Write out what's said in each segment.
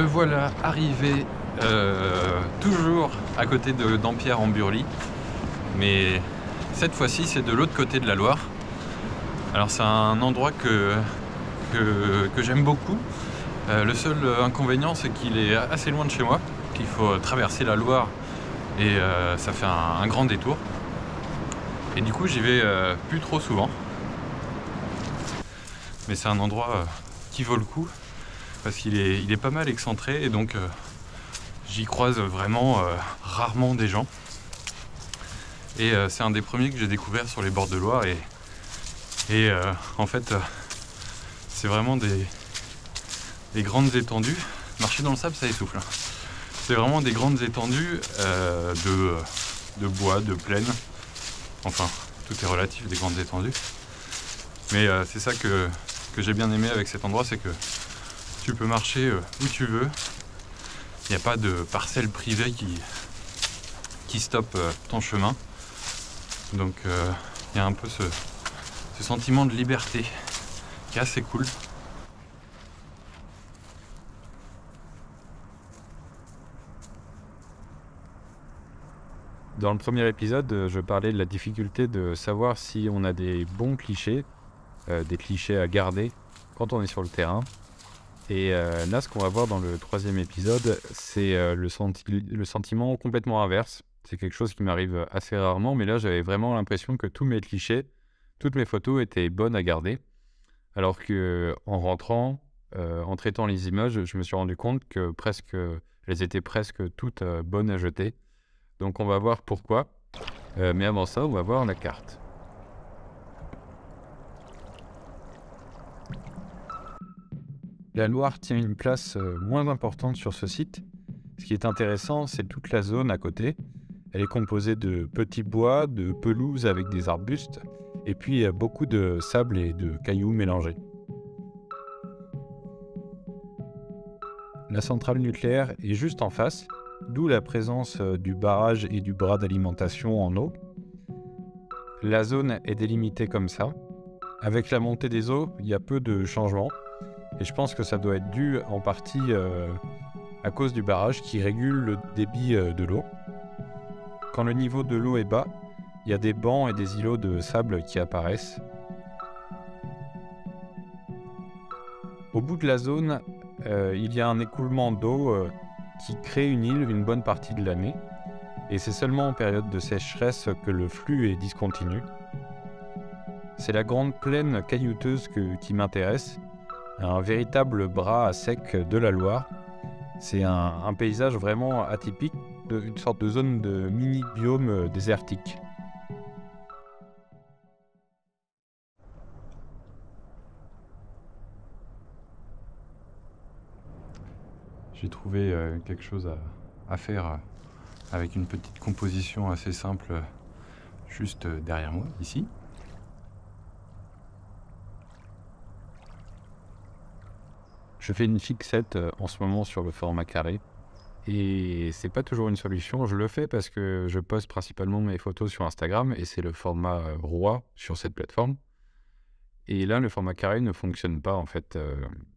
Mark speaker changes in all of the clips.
Speaker 1: voilà arrivé toujours à côté de Dampierre en Burly, mais cette fois-ci c'est de l'autre côté de la Loire. Alors c'est un endroit que j'aime beaucoup. Le seul inconvénient c'est qu'il est assez loin de chez moi, qu'il faut traverser la Loire et ça fait un grand détour. Et du coup j'y vais plus trop souvent. Mais c'est un endroit qui vaut le coup parce qu'il est pas mal excentré et donc j'y croise vraiment rarement des gens. Et c'est un des premiers que j'ai découvert sur les bords de Loire et en fait c'est vraiment des grandes étendues. Marcher dans le sable ça essouffle. C'est vraiment des grandes étendues de bois, de plaine. Enfin, tout est relatif, des grandes étendues. Mais c'est ça que j'ai bien aimé avec cet endroit, c'est que tu peux marcher où tu veux. Il n'y a pas de parcelle privée qui stoppe ton chemin. Donc il y a un peu ce sentiment de liberté qui est assez cool.
Speaker 2: Dans le premier épisode, je parlais de la difficulté de savoir si on a des bons clichés, des clichés à garder quand on est sur le terrain. Et là, ce qu'on va voir dans le troisième épisode, c'est le sentiment complètement inverse. C'est quelque chose qui m'arrive assez rarement, mais là, j'avais vraiment l'impression que tous mes clichés, toutes mes photos étaient bonnes à garder. Alors qu'en rentrant, en traitant les images, je me suis rendu compte que elles étaient presque toutes bonnes à jeter. Donc on va voir pourquoi, mais avant ça, on va voir la carte. La Loire tient une place moins importante sur ce site. Ce qui est intéressant, c'est toute la zone à côté. Elle est composée de petits bois, de pelouses avec des arbustes, et puis beaucoup de sable et de cailloux mélangés. La centrale nucléaire est juste en face, d'où la présence du barrage et du bras d'alimentation en eau. La zone est délimitée comme ça. Avec la montée des eaux, il y a peu de changements. Et je pense que ça doit être dû en partie à cause du barrage qui régule le débit de l'eau. Quand le niveau de l'eau est bas, il y a des bancs et des îlots de sable qui apparaissent. Au bout de la zone, il y a un écoulement d'eau qui crée une île une bonne partie de l'année. Et c'est seulement en période de sécheresse que le flux est discontinu. C'est la grande plaine caillouteuse qui m'intéresse, un véritable bras à sec de la Loire. C'est un paysage vraiment atypique, une sorte de zone de mini-biome désertique.
Speaker 1: J'ai trouvé quelque chose à faire avec une petite composition assez simple juste derrière moi, ici.
Speaker 2: Je fais une fixette en ce moment sur le format carré. Et c'est pas toujours une solution. Je le fais parce que je poste principalement mes photos sur Instagram et c'est le format roi sur cette plateforme. Et là, le format carré ne fonctionne pas en fait.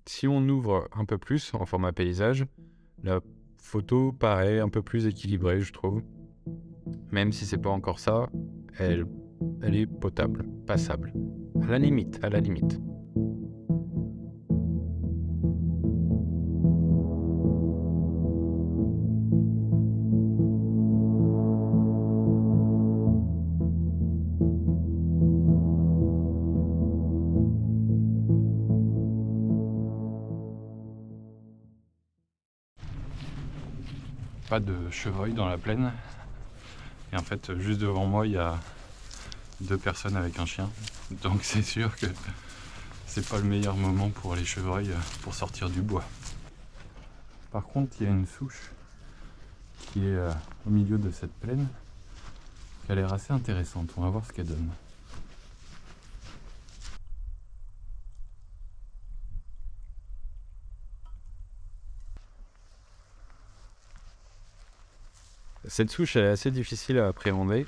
Speaker 2: Si on ouvre un peu plus en format paysage, la photo paraît un peu plus équilibrée, je trouve. Même si c'est pas encore ça, elle est potable, passable. À la limite, à la limite.
Speaker 1: Pas de chevreuil dans la plaine. Et en fait, juste devant moi, il y a 2 personnes avec un chien. Donc c'est sûr que c'est pas le meilleur moment pour les chevreuils pour sortir du bois. Par contre, il y a une souche qui est au milieu de cette plaine qui a l'air assez intéressante. On va voir ce qu'elle donne.
Speaker 2: Cette souche elle est assez difficile à appréhender,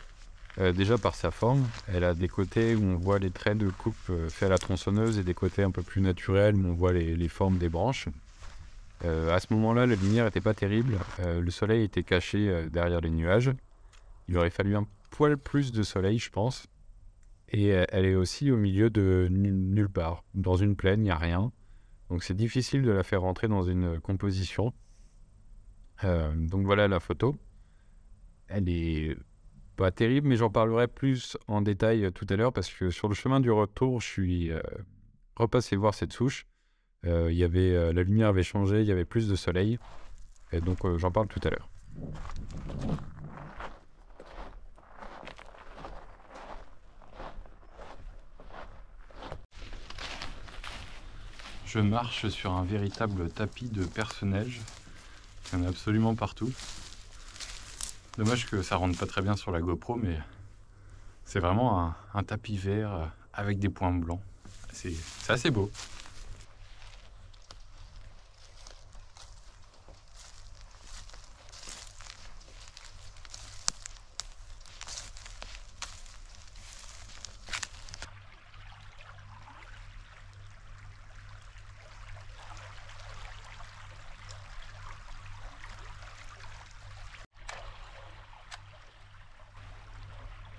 Speaker 2: déjà par sa forme. Elle a des côtés où on voit les traits de coupe faits à la tronçonneuse et des côtés un peu plus naturels où on voit les formes des branches. À ce moment-là, la lumière n'était pas terrible. Le soleil était caché derrière les nuages. Il aurait fallu un poil plus de soleil, je pense. Et elle est aussi au milieu de nulle part. Dans une plaine, il n'y a rien. Donc c'est difficile de la faire rentrer dans une composition. Donc voilà la photo. Elle est pas terrible, mais j'en parlerai plus en détail tout à l'heure parce que sur le chemin du retour, je suis repassé voir cette souche. La lumière avait changé, il y avait plus de soleil. Et donc j'en parle tout à l'heure.
Speaker 1: Je marche sur un véritable tapis de perce-neige. Il y en a absolument partout. Dommage que ça rentre pas très bien sur la GoPro, mais c'est vraiment un tapis vert avec des points blancs. C'est assez beau.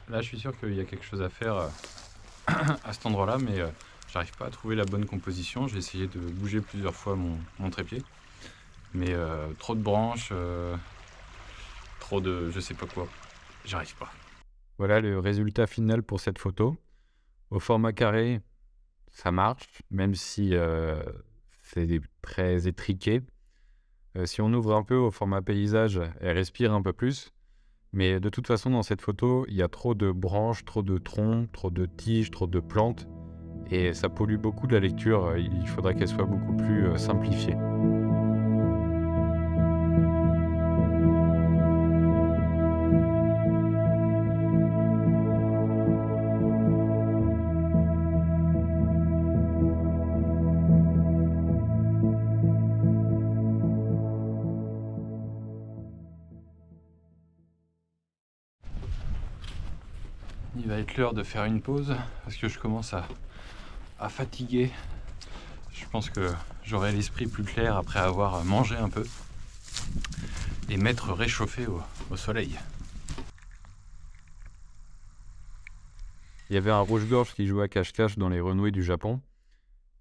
Speaker 1: Là, je suis sûr qu'il y a quelque chose à faire à cet endroit-là, mais j'arrive pas à trouver la bonne composition. J'ai essayé de bouger plusieurs fois mon trépied, mais trop de branches, trop de je sais pas quoi. J'arrive pas.
Speaker 2: Voilà le résultat final pour cette photo. Au format carré, ça marche, même si c'est très étriqué. Si on ouvre un peu au format paysage, elle respire un peu plus. Mais de toute façon, dans cette photo, il y a trop de branches, trop de troncs, trop de tiges, trop de plantes. Et ça pollue beaucoup de la lecture. Il faudrait qu'elle soit beaucoup plus simplifiée.
Speaker 1: Il va être l'heure de faire une pause parce que je commence à fatiguer. Je pense que j'aurai l'esprit plus clair après avoir mangé un peu et m'être réchauffé au soleil.
Speaker 2: Il y avait un rouge-gorge qui jouait à cache-cache dans les renouées du Japon.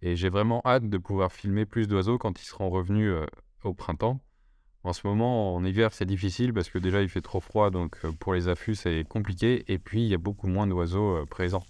Speaker 2: Et j'ai vraiment hâte de pouvoir filmer plus d'oiseaux quand ils seront revenus au printemps. En ce moment, en hiver, c'est difficile parce que déjà il fait trop froid, donc pour les affûts, c'est compliqué. Et puis, il y a beaucoup moins d'oiseaux présents.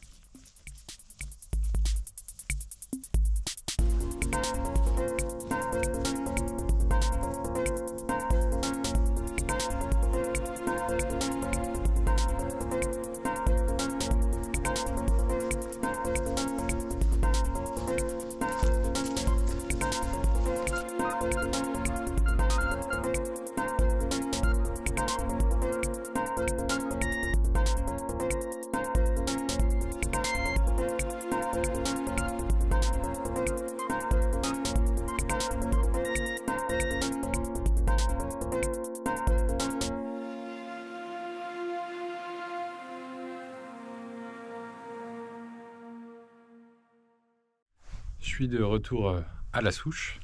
Speaker 1: Je suis de retour à la souche.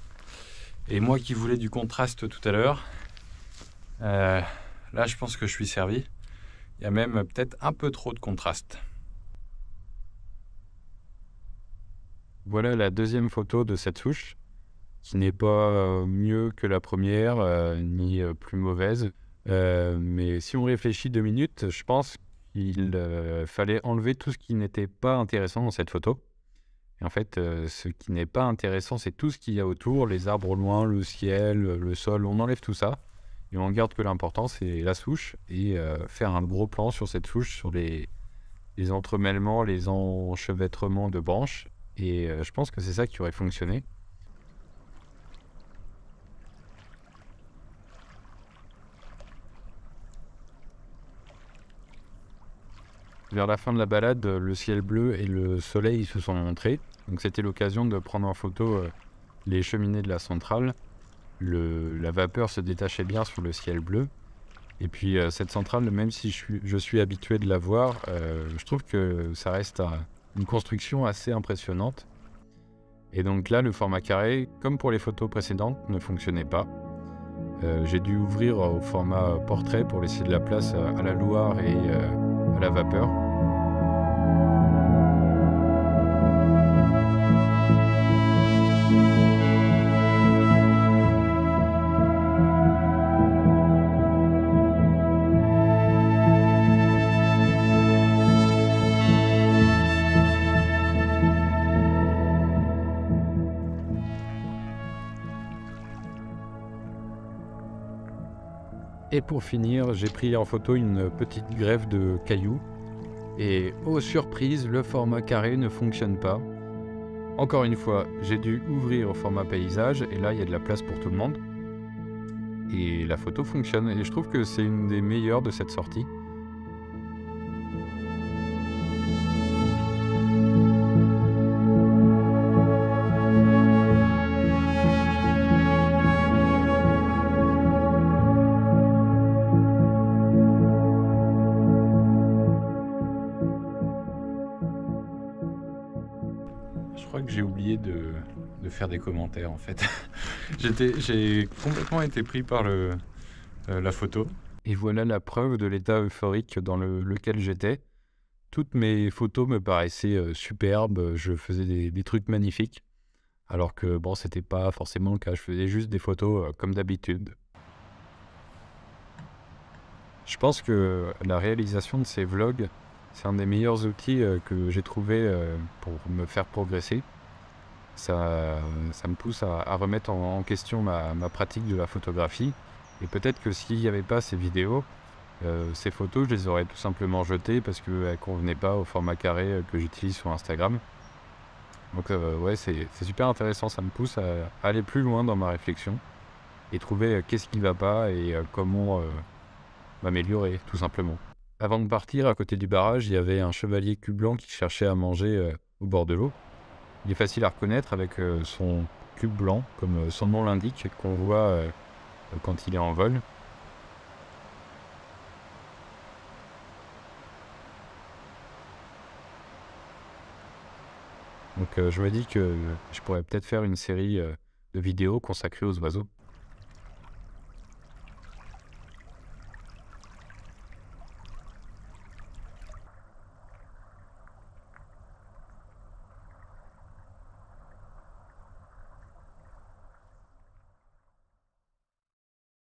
Speaker 1: Et moi qui voulais du contraste tout à l'heure, là je pense que je suis servi. Il y a même peut-être un peu trop de contraste.
Speaker 2: Voilà la deuxième photo de cette souche, qui n'est pas mieux que la première, ni plus mauvaise. Mais si on réfléchit 2 minutes, je pense qu'il fallait enlever tout ce qui n'était pas intéressant dans cette photo. Et en fait, ce qui n'est pas intéressant, c'est tout ce qu'il y a autour, les arbres au loin, le ciel, le sol. On enlève tout ça et on garde que l'important, c'est la souche et faire un gros plan sur cette souche, sur les entremêlements, les enchevêtrements de branches. Et je pense que c'est ça qui aurait fonctionné. Vers la fin de la balade, le ciel bleu et le soleil se sont montrés. Donc c'était l'occasion de prendre en photo les cheminées de la centrale. La vapeur se détachait bien sur le ciel bleu. Et puis cette centrale, même si je suis habitué de la voir, je trouve que ça reste une construction assez impressionnante. Et donc là, le format carré, comme pour les photos précédentes, ne fonctionnait pas. J'ai dû ouvrir au format portrait pour laisser de la place à la Loire et à la vapeur. Et pour finir, j'ai pris en photo une petite grève de cailloux. Et oh surprise, le format carré ne fonctionne pas. Encore une fois, j'ai dû ouvrir au format paysage et là il y a de la place pour tout le monde. Et la photo fonctionne et je trouve que c'est une des meilleures de cette sortie. Je crois que j'ai oublié de faire des commentaires en fait. J'ai complètement été pris par la photo. Et voilà la preuve de l'état euphorique dans lequel j'étais. Toutes mes photos me paraissaient superbes, je faisais des trucs magnifiques. Alors que bon, c'était pas forcément le cas, je faisais juste des photos comme d'habitude. Je pense que la réalisation de ces vlogs, c'est un des meilleurs outils que j'ai trouvé pour me faire progresser. Ça me pousse à remettre en question ma pratique de la photographie. Et peut-être que s'il n'y avait pas ces vidéos, ces photos, je les aurais tout simplement jetées parce qu'elles ne convenaient pas au format carré que j'utilise sur Instagram. Donc ouais, c'est super intéressant, ça me pousse à aller plus loin dans ma réflexion et trouver qu'est-ce qui ne va pas et comment m'améliorer, tout simplement. Avant de partir, à côté du barrage, il y avait un chevalier cul blanc qui cherchait à manger au bord de l'eau. Il est facile à reconnaître avec son cube blanc, comme son nom l'indique, qu'on voit quand il est en vol. Donc je me dis que je pourrais peut-être faire une série de vidéos consacrées aux oiseaux.